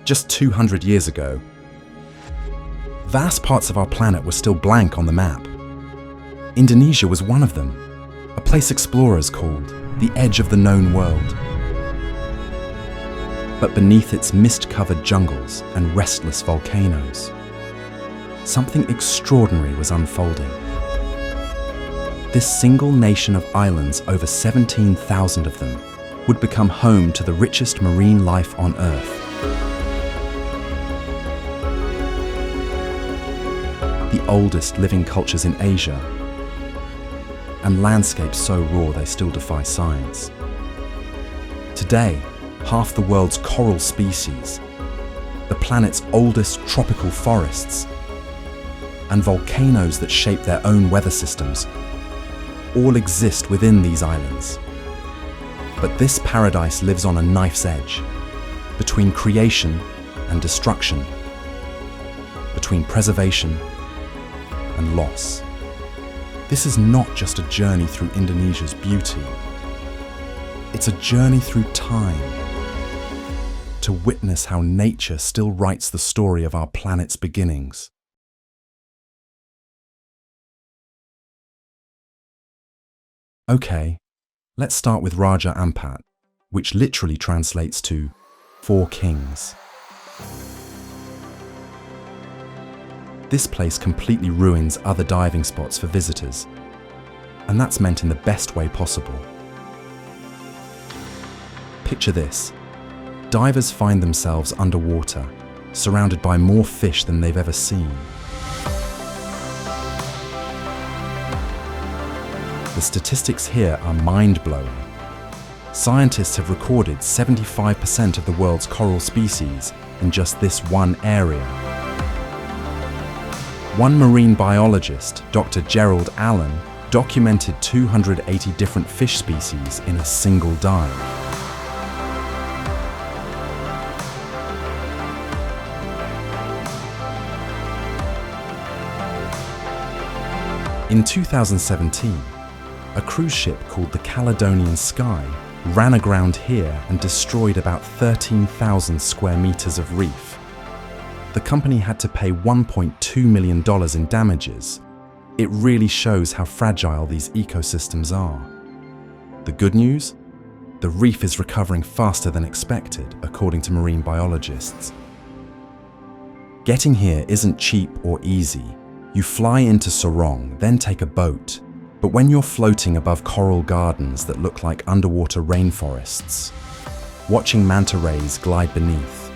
just 200 years ago. Vast parts of our planet were still blank on the map. Indonesia was one of them, a place explorers called the edge of the known world. But beneath its mist-covered jungles and restless volcanoes, something extraordinary was unfolding. This single nation of islands, over 17,000 of them, would become home to the richest marine life on Earth. The oldest living cultures in Asia, and landscapes so raw they still defy science. Today, half the world's coral species, the planet's oldest tropical forests, and volcanoes that shape their own weather systems all exist within these islands. But this paradise lives on a knife's edge, between creation and destruction, between preservation and loss. This is not just a journey through Indonesia's beauty. It's a journey through time, to witness how nature still writes the story of our planet's beginnings. Okay, let's start with Raja Ampat, which literally translates to 4 kings. This place completely ruins other diving spots for visitors, and that's meant in the best way possible. Picture this. Divers find themselves underwater, surrounded by more fish than they've ever seen. The statistics here are mind-blowing. Scientists have recorded 75% of the world's coral species in just this one area. One marine biologist, Dr. Gerald Allen, documented 280 different fish species in a single dive. In 2017, a cruise ship called the Caledonian Sky ran aground here and destroyed about 13,000 square meters of reef. The company had to pay $1.2 million in damages. It really shows how fragile these ecosystems are. The good news? The reef is recovering faster than expected, according to marine biologists. Getting here isn't cheap or easy. You fly into Sorong, then take a boat. But when you're floating above coral gardens that look like underwater rainforests, watching manta rays glide beneath,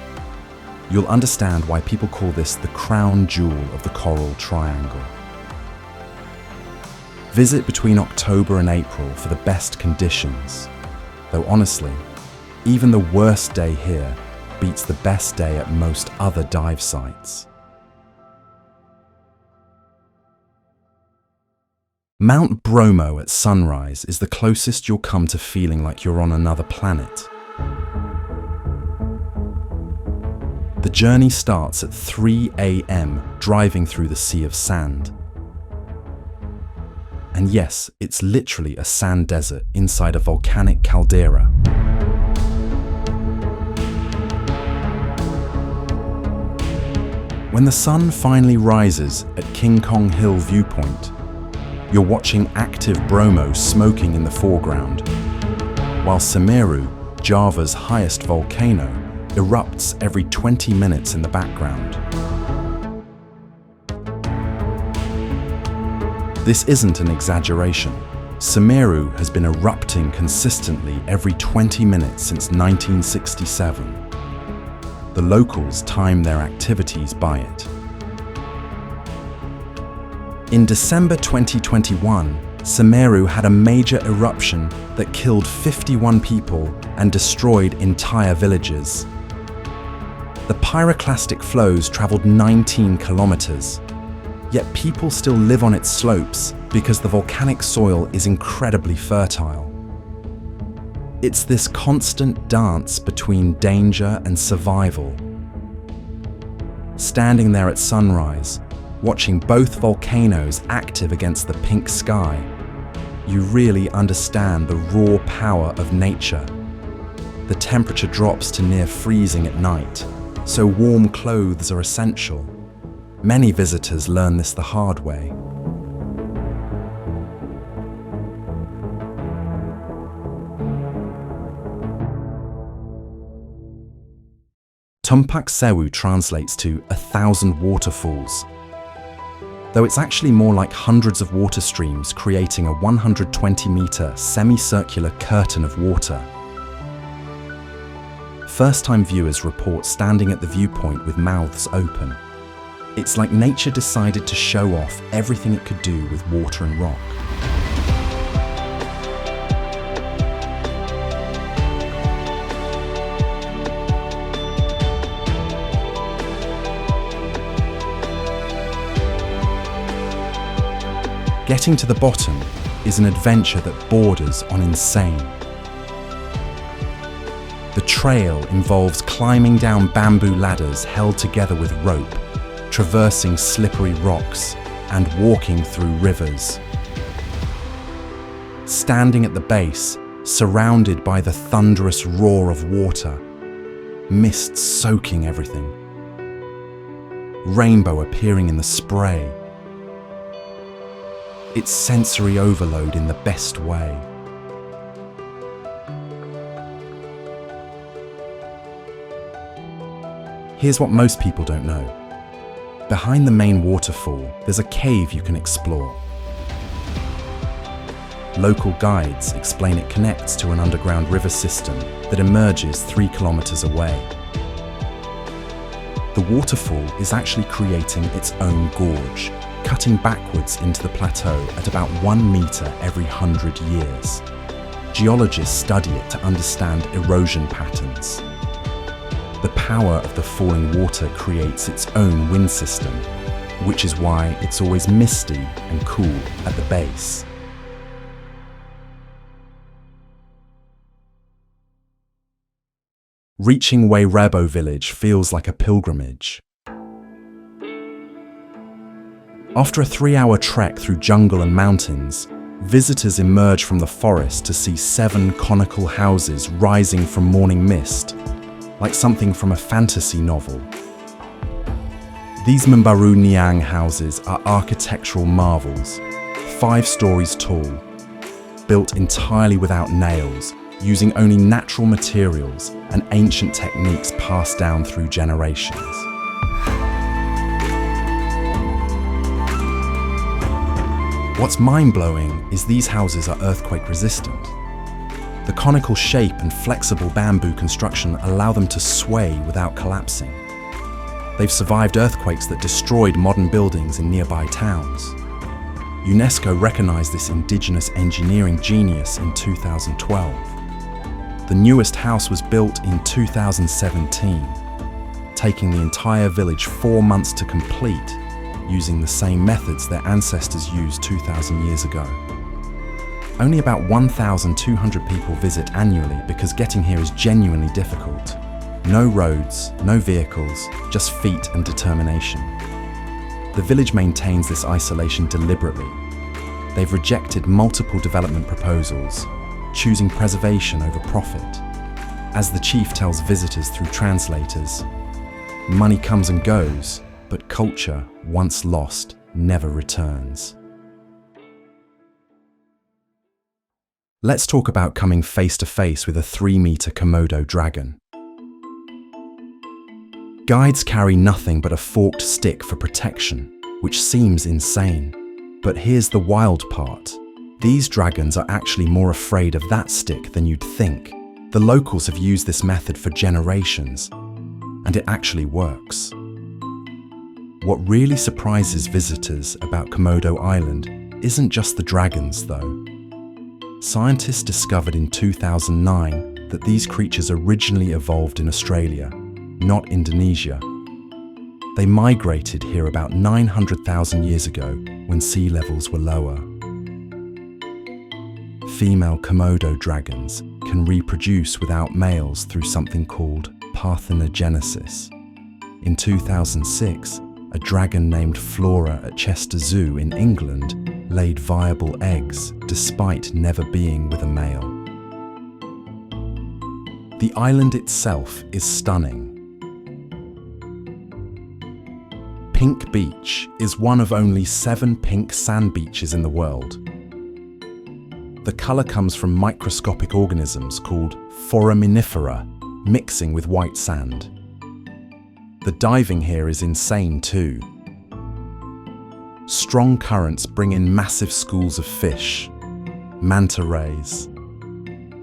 you'll understand why people call this the crown jewel of the Coral Triangle. Visit between October and April for the best conditions, though honestly, even the worst day here beats the best day at most other dive sites. Mount Bromo at sunrise is the closest you'll come to feeling like you're on another planet. The journey starts at 3 a.m. driving through the sea of sand. And yes, it's literally a sand desert inside a volcanic caldera. When the sun finally rises at King Kong Hill viewpoint, you're watching active Bromo smoking in the foreground, while Semeru, Java's highest volcano, erupts every 20 minutes in the background. This isn't an exaggeration. Semeru has been erupting consistently every 20 minutes since 1967. The locals time their activities by it. In December 2021, Semeru had a major eruption that killed 51 people and destroyed entire villages. The pyroclastic flows traveled 19 kilometers, yet people still live on its slopes because the volcanic soil is incredibly fertile. It's this constant dance between danger and survival. Standing there at sunrise, watching both volcanoes active against the pink sky, you really understand the raw power of nature. The temperature drops to near freezing at night, so warm clothes are essential. Many visitors learn this the hard way. TUMPAK SEWU translates to 1,000 waterfalls, though it's actually more like hundreds of water streams creating a 120-metre semicircular curtain of water. First-time viewers report standing at the viewpoint with mouths open. It's like nature decided to show off everything it could do with water and rock. Getting to the bottom is an adventure that borders on insane. The trail involves climbing down bamboo ladders held together with rope, traversing slippery rocks, and walking through rivers. Standing at the base, surrounded by the thunderous roar of water, mist soaking everything, rainbow appearing in the spray. It's sensory overload in the best way. Here's what most people don't know. Behind the main waterfall, there's a cave you can explore. Local guides explain it connects to an underground river system that emerges 3 kilometers away. The waterfall is actually creating its own gorge, cutting backwards into the plateau at about 1 meter every 100 years. Geologists study it to understand erosion patterns. The power of the falling water creates its own wind system, which is why it's always misty and cool at the base. Reaching REBO village feels like a pilgrimage. After a 3-hour trek through jungle and mountains, visitors emerge from the forest to see 7 conical houses rising from morning mist, like something from a fantasy novel. These Mbaru Niang houses are architectural marvels, 5 stories tall, built entirely without nails, using only natural materials and ancient techniques passed down through generations. What's mind-blowing is these houses are earthquake-resistant. The conical shape and flexible bamboo construction allow them to sway without collapsing. They've survived earthquakes that destroyed modern buildings in nearby towns. UNESCO recognized this indigenous engineering genius in 2012. The newest house was built in 2017, taking the entire village 4 months to complete, using the same methods their ancestors used 2,000 years ago. Only about 1,200 people visit annually because getting here is genuinely difficult. No roads, no vehicles, just feet and determination. The village maintains this isolation deliberately. They've rejected multiple development proposals, choosing preservation over profit. As the chief tells visitors through translators, money comes and goes, but culture, once lost, never returns. Let's talk about coming face to face with a 3-meter Komodo dragon. Guides carry nothing but a forked stick for protection, which seems insane. But here's the wild part. These dragons are actually more afraid of that stick than you'd think. The locals have used this method for generations, and it actually works. What really surprises visitors about Komodo Island isn't just the dragons, though. Scientists discovered in 2009 that these creatures originally evolved in Australia, not Indonesia. They migrated here about 900,000 years ago when sea levels were lower. Female Komodo dragons can reproduce without males through something called parthenogenesis. In 2006, a dragon named Flora at Chester Zoo in England laid viable eggs despite never being with a male. The island itself is stunning. Pink Beach is one of only 7 pink sand beaches in the world. The colour comes from microscopic organisms called foraminifera, mixing with white sand. The diving here is insane too. Strong currents bring in massive schools of fish, manta rays,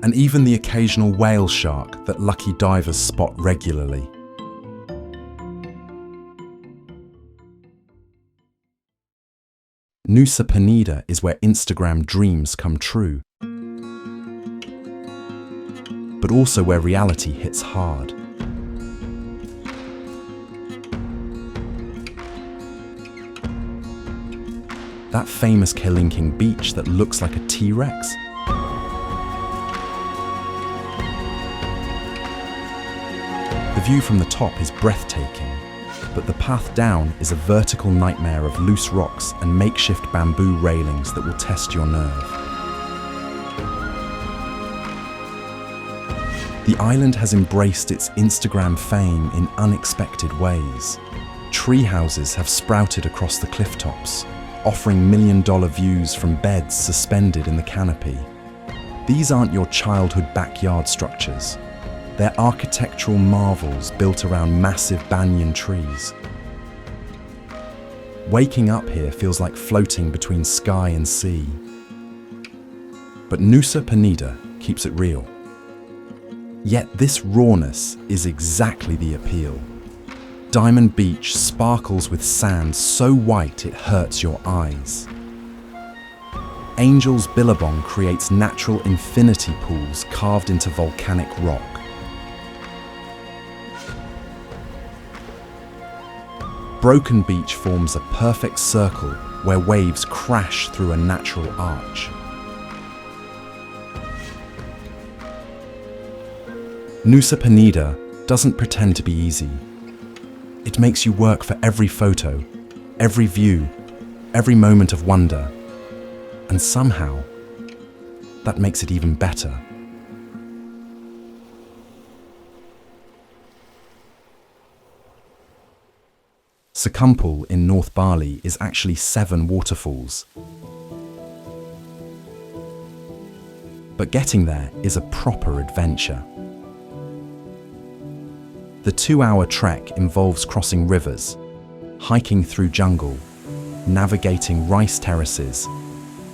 and even the occasional whale shark that lucky divers spot regularly. NUSA PENIDA is where Instagram dreams come true, but also where reality hits hard. That famous Kelinking beach that looks like a T-Rex? The view from the top is breathtaking, but the path down is a vertical nightmare of loose rocks and makeshift bamboo railings that will test your nerve. The island has embraced its Instagram fame in unexpected ways. Tree houses have sprouted across the cliff tops, offering million-dollar views from beds suspended in the canopy. These aren't your childhood backyard structures. They're architectural marvels built around massive banyan trees. Waking up here feels like floating between sky and sea. But NUSA PENIDA keeps it real. Yet this rawness is exactly the appeal. Diamond Beach sparkles with sand so white it hurts your eyes. Angel's Billabong creates natural infinity pools carved into volcanic rock. Broken Beach forms a perfect circle where waves crash through a natural arch. NUSA PENIDA doesn't pretend to be easy. It makes you work for every photo, every view, every moment of wonder, and somehow that makes it even better. SEKUMPUL in North Bali is actually 7 waterfalls. But getting there is a proper adventure. The 2-hour trek involves crossing rivers, hiking through jungle, navigating rice terraces,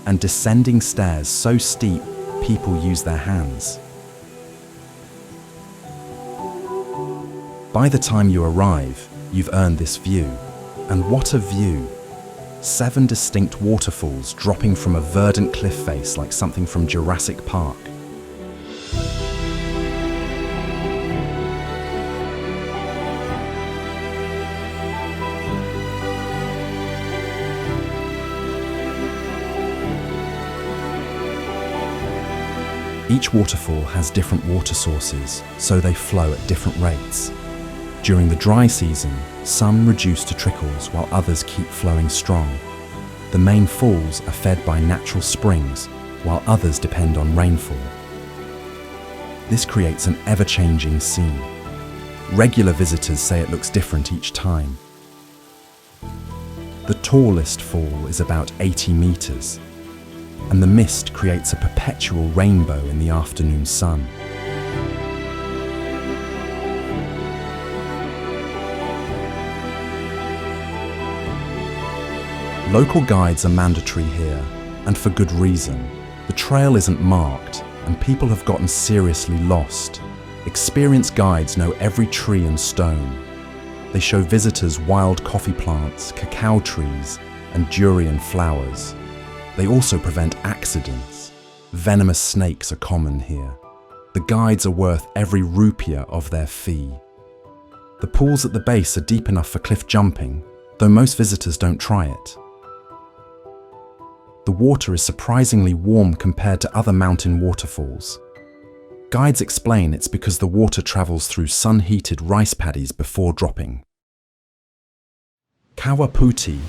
and descending stairs so steep people use their hands. By the time you arrive, you've earned this view. And what a view! 7 distinct waterfalls dropping from a verdant cliff face like something from Jurassic Park. Each waterfall has different water sources, so they flow at different rates. During the dry season, some reduce to trickles while others keep flowing strong. The main falls are fed by natural springs, while others depend on rainfall. This creates an ever-changing scene. Regular visitors say it looks different each time. The tallest fall is about 80 meters, and the mist creates a perpetual rainbow in the afternoon sun. Local guides are mandatory here, and for good reason. The trail isn't marked, and people have gotten seriously lost. Experienced guides know every tree and stone. They show visitors wild coffee plants, cacao trees, and durian flowers. They also prevent accidents. Venomous snakes are common here. The guides are worth every rupiah of their fee. The pools at the base are deep enough for cliff jumping, though most visitors don't try it. The water is surprisingly warm compared to other mountain waterfalls. Guides explain it's because the water travels through sun-heated rice paddies before dropping. Kawah PUTIH,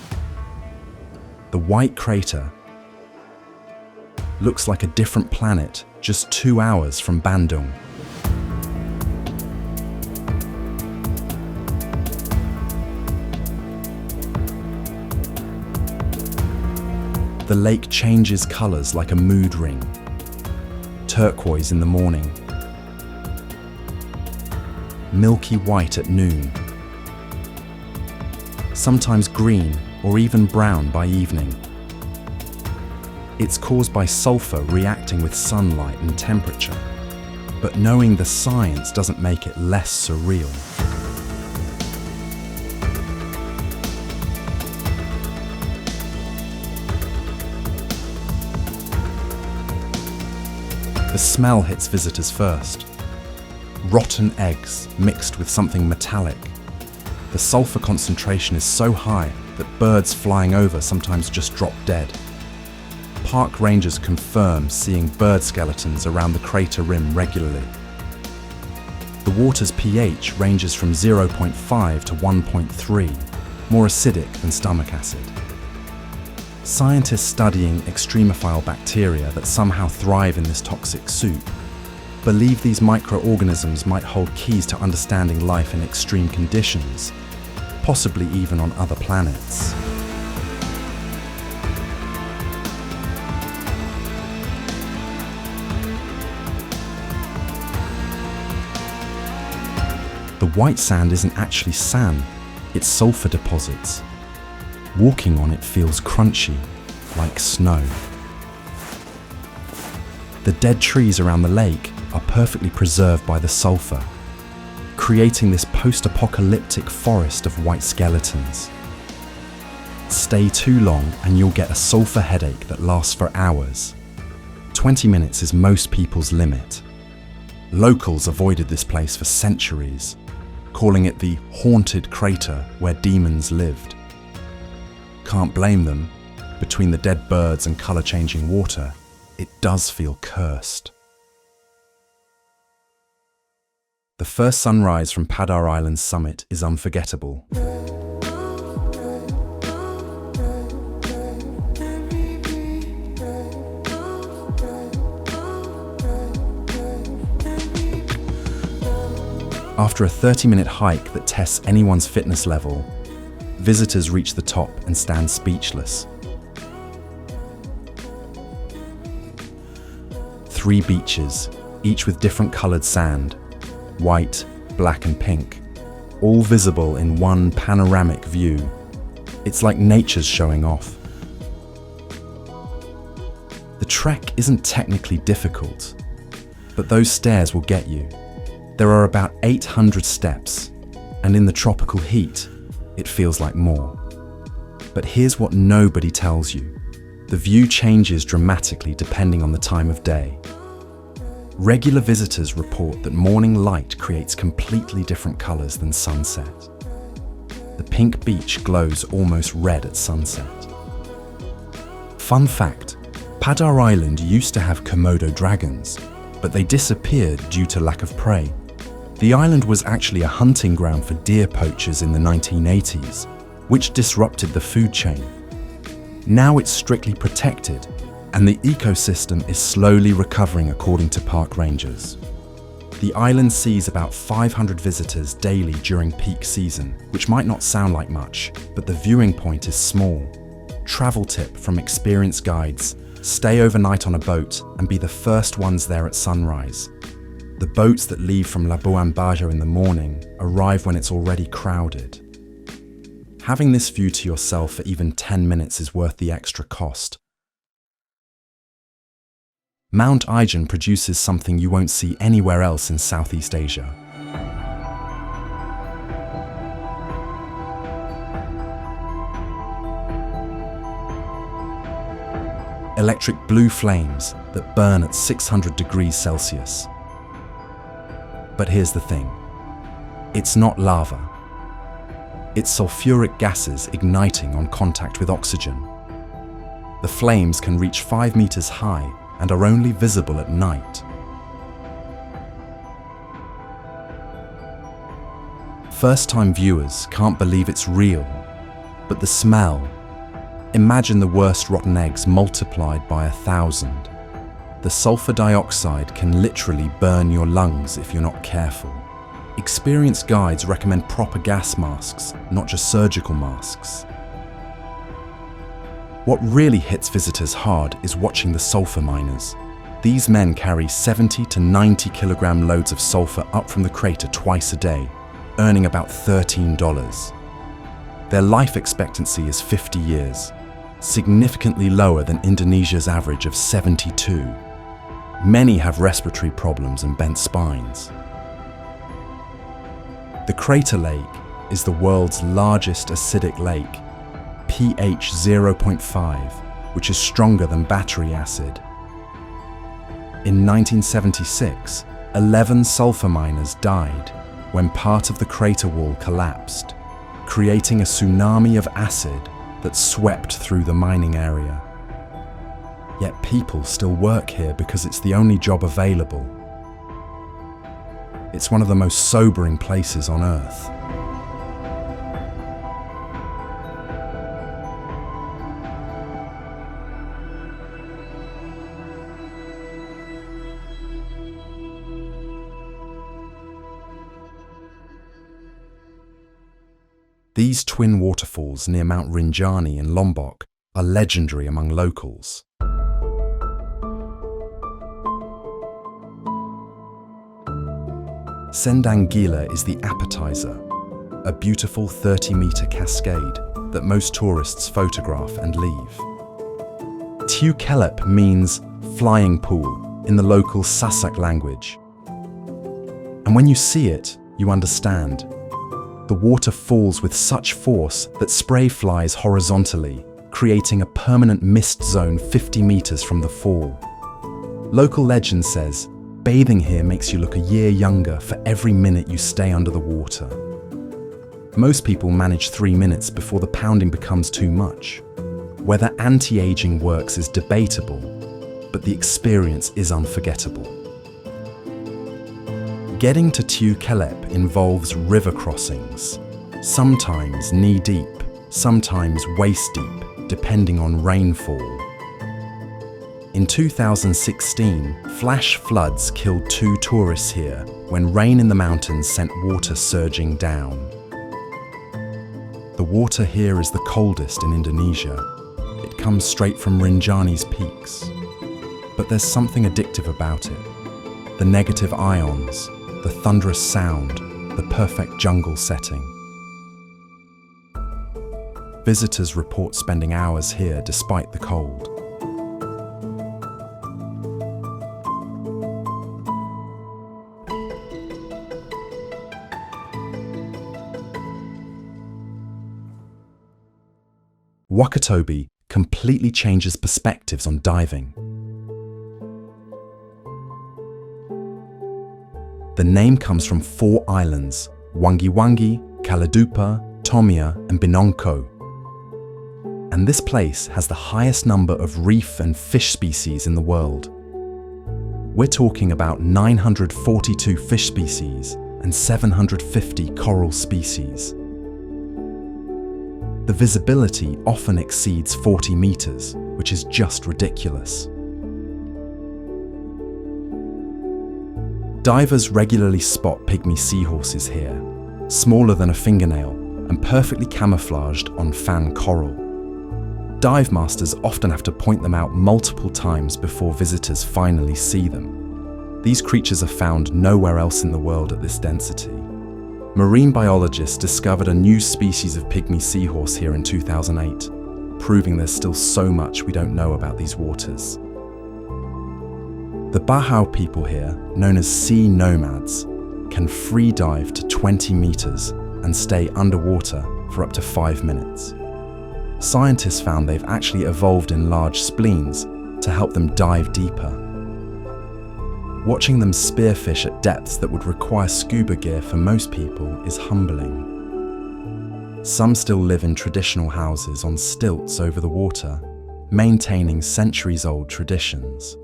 the white crater, looks like a different planet just 2 hours from Bandung. The lake changes colours like a mood ring. Turquoise in the morning, milky white at noon, sometimes green or even brown by evening. It's caused by sulfur reacting with sunlight and temperature, but knowing the science doesn't make it less surreal. The smell hits visitors first. Rotten eggs mixed with something metallic. The sulfur concentration is so high that birds flying over sometimes just drop dead. Park rangers confirm seeing bird skeletons around the crater rim regularly. The water's pH ranges from 0.5 to 1.3, more acidic than stomach acid. Scientists studying extremophile bacteria that somehow thrive in this toxic soup believe these microorganisms might hold keys to understanding life in extreme conditions, possibly even on other planets. The white sand isn't actually sand, it's sulfur deposits. Walking on it feels crunchy, like snow. The dead trees around the lake are perfectly preserved by the sulfur, creating this post-apocalyptic forest of white skeletons. Stay too long and you'll get a sulfur headache that lasts for hours. 20 minutes is most people's limit. Locals avoided this place for centuries, calling it the haunted crater where demons lived. Can't blame them. Between the dead birds and colour-changing water, it does feel cursed. The first sunrise from PADAR Island's summit is unforgettable. After a 30-minute hike that tests anyone's fitness level, visitors reach the top and stand speechless. 3 beaches, each with different coloured sand, white, black and pink, all visible in one panoramic view. It's like nature's showing off. The trek isn't technically difficult, but those stairs will get you. There are about 800 steps, and in the tropical heat, it feels like more. But here's what nobody tells you. The view changes dramatically depending on the time of day. Regular visitors report that morning light creates completely different colours than sunset. The pink beach glows almost red at sunset. Fun fact, PADAR Island used to have Komodo dragons, but they disappeared due to lack of prey. The island was actually a hunting ground for deer poachers in the 1980s, which disrupted the food chain. Now it's strictly protected, and the ecosystem is slowly recovering according to park rangers. The island sees about 500 visitors daily during peak season, which might not sound like much, but the viewing point is small. Travel tip from experienced guides: stay overnight on a boat and be the first ones there at sunrise. The boats that leave from Labuan Bajo in the morning arrive when it's already crowded. Having this view to yourself for even 10 minutes is worth the extra cost. Mount Ijen produces something you won't see anywhere else in Southeast Asia. Electric blue flames that burn at 600 degrees Celsius. But here's the thing, it's not lava. It's sulfuric gases igniting on contact with oxygen. The flames can reach 5 meters high and are only visible at night. First-time viewers can't believe it's real, but the smell, imagine the worst rotten eggs multiplied by 1,000. The sulfur dioxide can literally burn your lungs if you're not careful. Experienced guides recommend proper gas masks, not just surgical masks. What really hits visitors hard is watching the sulfur miners. These men carry 70 to 90 kilogram loads of sulfur up from the crater twice a day, earning about $13. Their life expectancy is 50 years, significantly lower than Indonesia's average of 72. Many have respiratory problems and bent spines. The crater lake is the world's largest acidic lake, pH 0.5, which is stronger than battery acid. In 1976, 11 sulfur miners died when part of the crater wall collapsed, creating a tsunami of acid that swept through the mining area. Yet people still work here because it's the only job available. It's one of the most sobering places on Earth. These twin waterfalls near Mount Rinjani in Lombok are legendary among locals. Sendang GILE is the appetizer, a beautiful 30-meter cascade that most tourists photograph and leave. KELEP means flying pool in the local Sasak language. And when you see it, you understand. The water falls with such force that spray flies horizontally, creating a permanent mist zone 50 meters from the fall. Local legend says, bathing here makes you look a year younger for every minute you stay under the water. Most people manage 3 minutes before the pounding becomes too much. Whether anti-aging works is debatable, but the experience is unforgettable. Getting to KELEP involves river crossings, sometimes knee-deep, sometimes waist-deep, depending on rainfall. In 2016, flash floods killed 2 tourists here when rain in the mountains sent water surging down. The water here is the coldest in Indonesia. It comes straight from Rinjani's peaks. But there's something addictive about it. The negative ions, the thunderous sound, the perfect jungle setting. Visitors report spending hours here despite the cold. WAKATOBI completely changes perspectives on diving. The name comes from 4 islands, Wangi-Wangi, Kaladupa, Tomia and Binongko. And this place has the highest number of reef and fish species in the world. We're talking about 942 fish species and 750 coral species. The visibility often exceeds 40 meters, which is just ridiculous. Divers regularly spot pygmy seahorses here, smaller than a fingernail and perfectly camouflaged on fan coral. Dive masters often have to point them out multiple times before visitors finally see them. These creatures are found nowhere else in the world at this density. Marine biologists discovered a new species of pygmy seahorse here in 2008, proving there's still so much we don't know about these waters. The Bahau people here, known as sea nomads, can free dive to 20 meters and stay underwater for up to 5 minutes. Scientists found they've actually evolved in large spleens to help them dive deeper. Watching them spearfish at depths that would require scuba gear for most people is humbling. Some still live in traditional houses on stilts over the water, maintaining centuries-old traditions.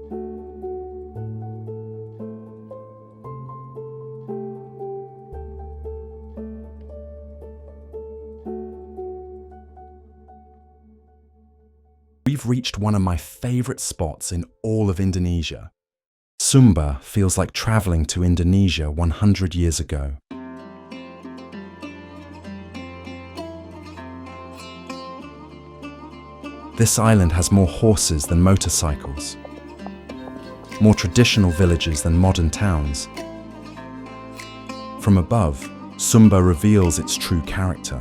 We've reached one of my favorite spots in all of Indonesia. SUMBA feels like traveling to Indonesia 100 years ago. This island has more horses than motorcycles, more traditional villages than modern towns. From above, SUMBA reveals its true character.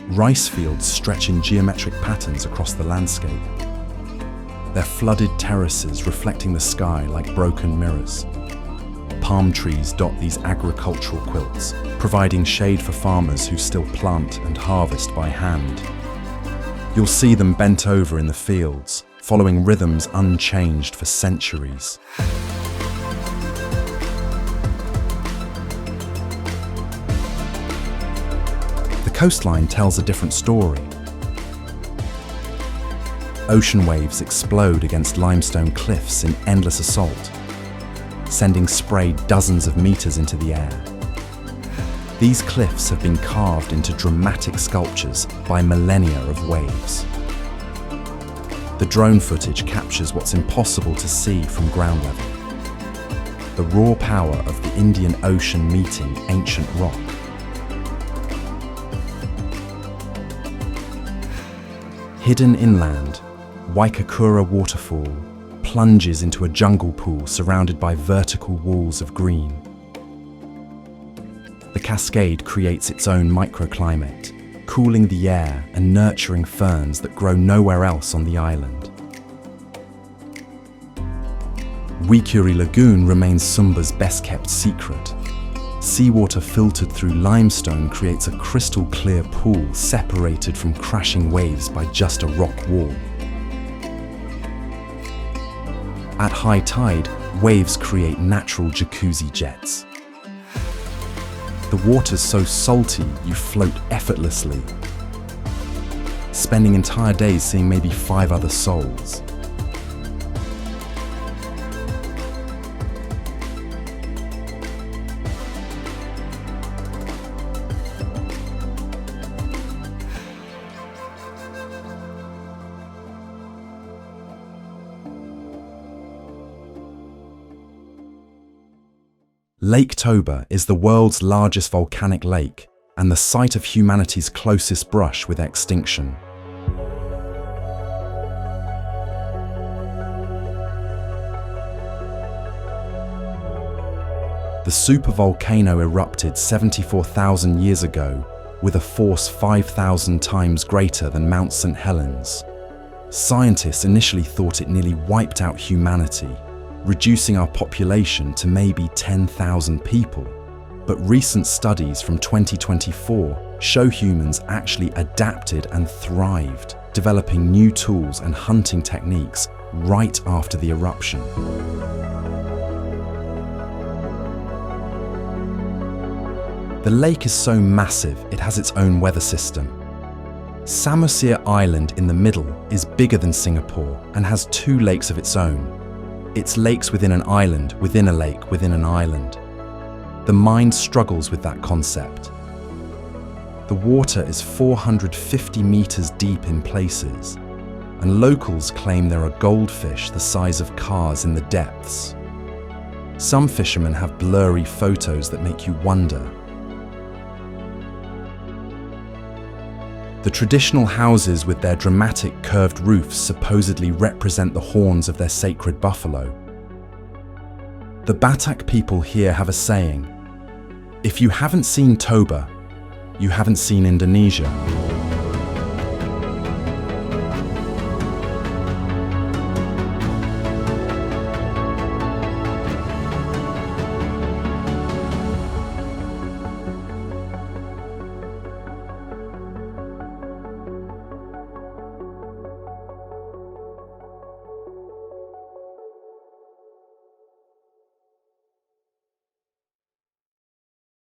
Rice fields stretch in geometric patterns across the landscape, their flooded terraces reflecting the sky like broken mirrors. Palm trees dot these agricultural quilts, providing shade for farmers who still plant and harvest by hand. You'll see them bent over in the fields, following rhythms unchanged for centuries. The coastline tells a different story. Ocean waves explode against limestone cliffs in endless assault, sending spray dozens of meters into the air. These cliffs have been carved into dramatic sculptures by millennia of waves. The drone footage captures what's impossible to see from ground level. The raw power of the Indian Ocean meeting ancient rock. Hidden inland, Waikakura waterfall plunges into a jungle pool surrounded by vertical walls of green. The cascade creates its own microclimate, cooling the air and nurturing ferns that grow nowhere else on the island. Wikuri Lagoon remains SUMBA's best-kept secret. Seawater filtered through limestone creates a crystal-clear pool separated from crashing waves by just a rock wall. At high tide, waves create natural jacuzzi jets. The water's so salty, you float effortlessly, spending entire days seeing maybe 5 other souls. Lake Toba is the world's largest volcanic lake and the site of humanity's closest brush with extinction. The supervolcano erupted 74,000 years ago with a force 5,000 times greater than Mount St. Helens. Scientists initially thought it nearly wiped out humanity, reducing our population to maybe 10,000 people. But recent studies from 2024 show humans actually adapted and thrived, developing new tools and hunting techniques right after the eruption. The lake is so massive it has its own weather system. Samosir Island in the middle is bigger than Singapore and has 2 lakes of its own. It's lakes within an island, within a lake, within an island. The mind struggles with that concept. The water is 450 meters deep in places, and locals claim there are goldfish the size of cars in the depths. Some fishermen have blurry photos that make you wonder. The traditional houses with their dramatic curved roofs supposedly represent the horns of their sacred buffalo. The Batak people here have a saying, "If you haven't seen Toba, you haven't seen Indonesia."